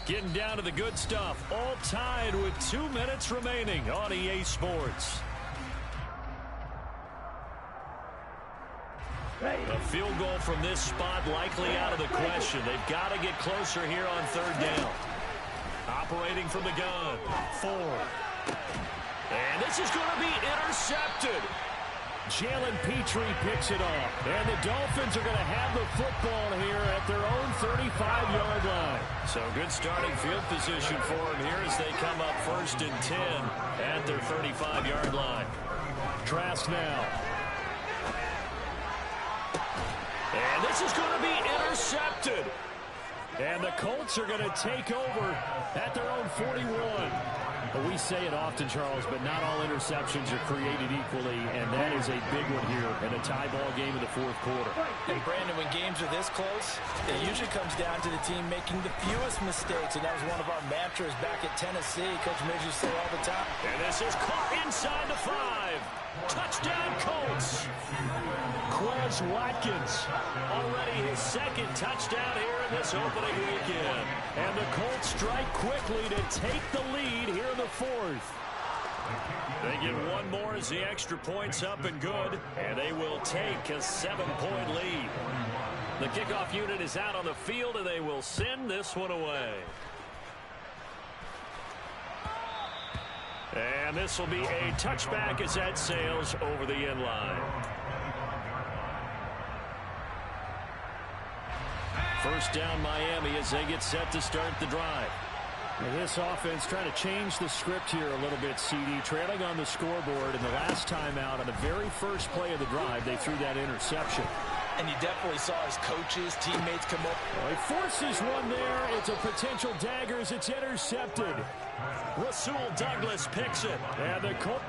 Getting down to the good stuff. All tied with 2 minutes remaining on EA Sports. A field goal from this spot likely out of the question. They've got to get closer here on 3rd down. Operating from the gun. 4. And this is going to be intercepted. Jalen Petrie picks it off. And the Dolphins are going to have the football here at their own 35-yard line. So good starting field position for them here as they come up 1st and 10 at their 35-yard line. Trask now. And this is going to be intercepted. And the Colts are going to take over at their own 41. Well, we say it often, Charles, but not all interceptions are created equally, and that is a big one here in a tie ball game in the 4th quarter. And, Brandon, when games are this close, it usually comes down to the team making the fewest mistakes, and that was one of our mantras back at Tennessee. Coach Midge used to say all the time. And this is caught inside the 5. Touchdown, Colts. Quez Watkins, already his 2nd touchdown here in this opening weekend. And the Colts strike quickly to take the lead here in the 4th. They get one more as the extra point's up and good, and they will take a 7-point lead. The kickoff unit is out on the field, and they will send this one away. And this will be a touchback as that sails over the end line. 1st down Miami as they get set to start the drive. And this offense trying to change the script here a little bit, CD. Trailing on the scoreboard, and the last time out on the very first play of the drive, they threw that interception. And you definitely saw his coaches, teammates come up. Well, he forces one there. It's a potential dagger as it's intercepted. Rasul Douglas picks it. And the Colts.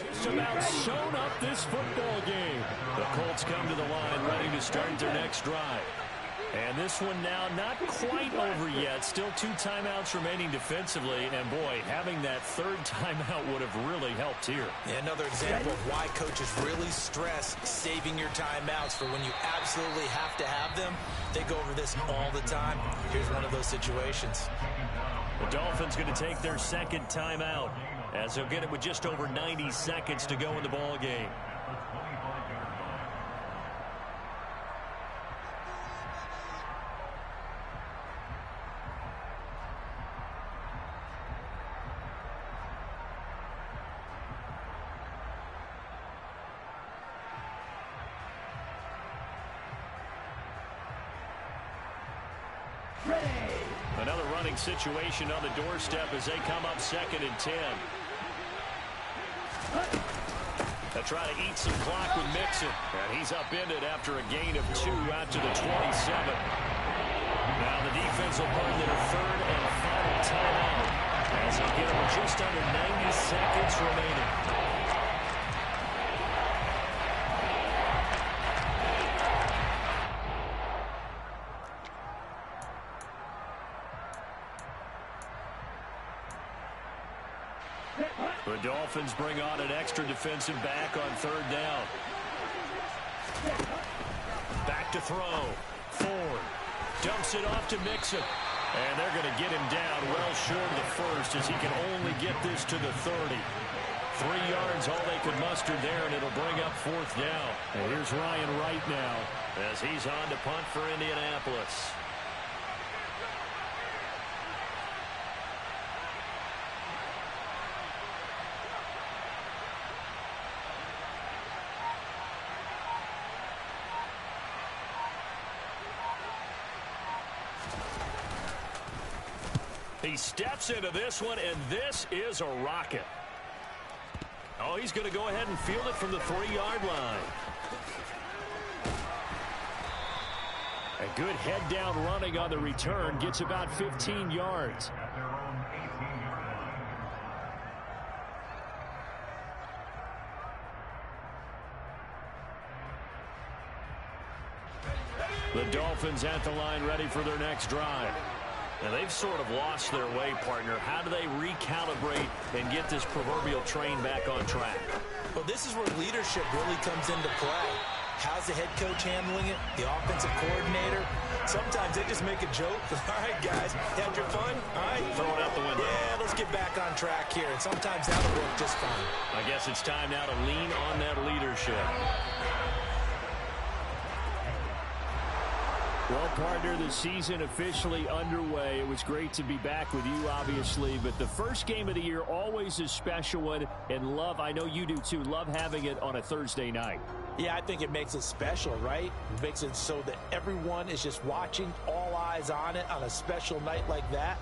Just about sewn up this football game. The Colts come to the line ready to start their next drive. And this one now not quite over yet. Still 2 timeouts remaining defensively. And, boy, having that 3rd timeout would have really helped here. Yeah, another example of why coaches really stress saving your timeouts for when you absolutely have to have them. They go over this all the time. Here's one of those situations. The Dolphins going to take their 2nd timeout. as he'll get it with just over 90 seconds to go in the ball game. Another running situation on the doorstep as they come up 2nd and 10. They'll try to eat some clock with Mixon. And he's upended after a gain of 2 out to the 27. Now the defense will burn their 3rd and final timeout as they get them just under 90 seconds remaining. The Dolphins bring on an extra defensive back on 3rd down. Back to throw. Ford dumps it off to Mixon. And they're going to get him down well short of the 1st as he can only get this to the 30. 3 yards, all they could muster there, and it'll bring up 4th down. And here's Ryan Wright now as he's on to punt for Indianapolis. He steps into this one, and this is a rocket. Oh, he's going to go ahead and field it from the 3-yard line. A good head-down running on the return gets about 15 yards. The Dolphins at the line ready for their next drive. Now, they've sort of lost their way, partner. How do they recalibrate and get this proverbial train back on track? Well, this is where leadership really comes into play. How's the head coach handling it? The offensive coordinator? Sometimes they just make a joke. All right, guys, had your fun? All right. Throw it out the window. Yeah, let's get back on track here. And sometimes that'll work just fine. I guess it's time now to lean on that leadership. Well, partner, the season officially underway. It was great to be back with you, obviously, but the first game of the year always a special one, and love, I know you do too, love having it on a Thursday night. Yeah, I think it makes it special, right? It makes it so that everyone is just watching, all eyes on it on a special night like that.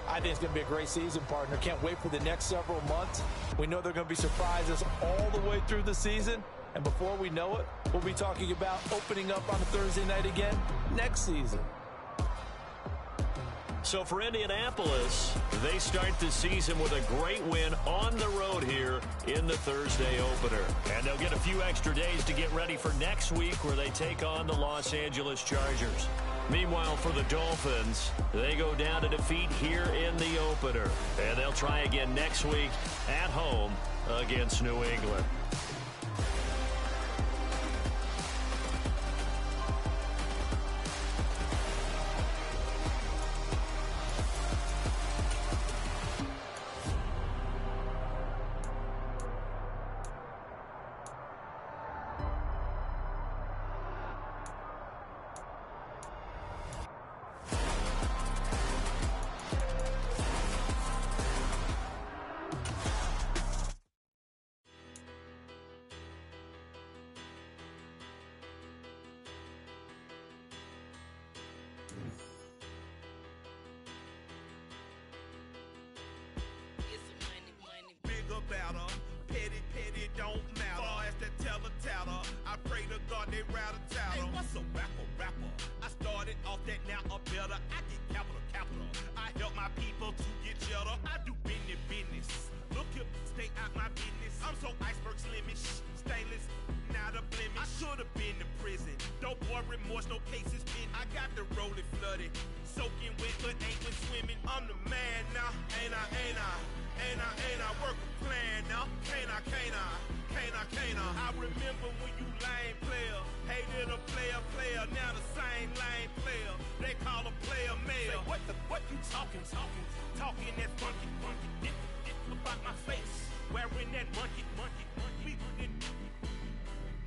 I think it's going to be a great season, partner. Can't wait for the next several months. We know there are going to be surprises all the way through the season. And before we know it, we'll be talking about opening up on a Thursday night again next season. So for Indianapolis, they start the season with a great win on the road here in the Thursday opener. And they'll get a few extra days to get ready for next week where they take on the Los Angeles Chargers. Meanwhile, for the Dolphins, they go down to defeat here in the opener. And they'll try again next week at home against New England. Talking that funky. about my face, wearing that monkey. We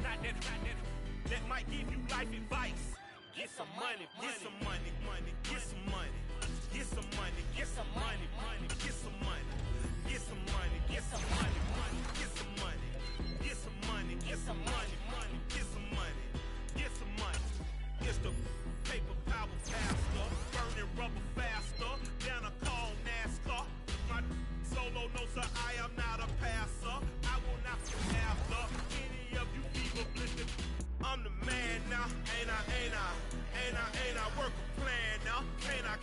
not that might give you life advice. Get some money, get some money, get some money, get some money, get some money, get some money, get some money, get some money, get some money, get some money, get some money, get some money, get some money. It's the paper power faster, burning rubber faster, than a call NASCAR. My solo no sir, I am not a passer. I will not be after any of you people blistered. I'm the man now, ain't I work a plan now, can't I?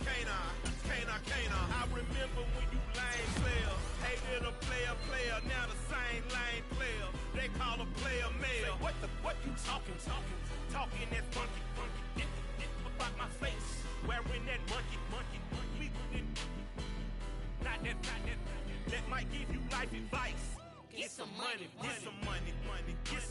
I remember when you lame players hated a player, now the same lame player, they call a player mayor. What you talking that funky, get about my face, wearing that monkey, we not that might give you life advice. Get some money, get some money, get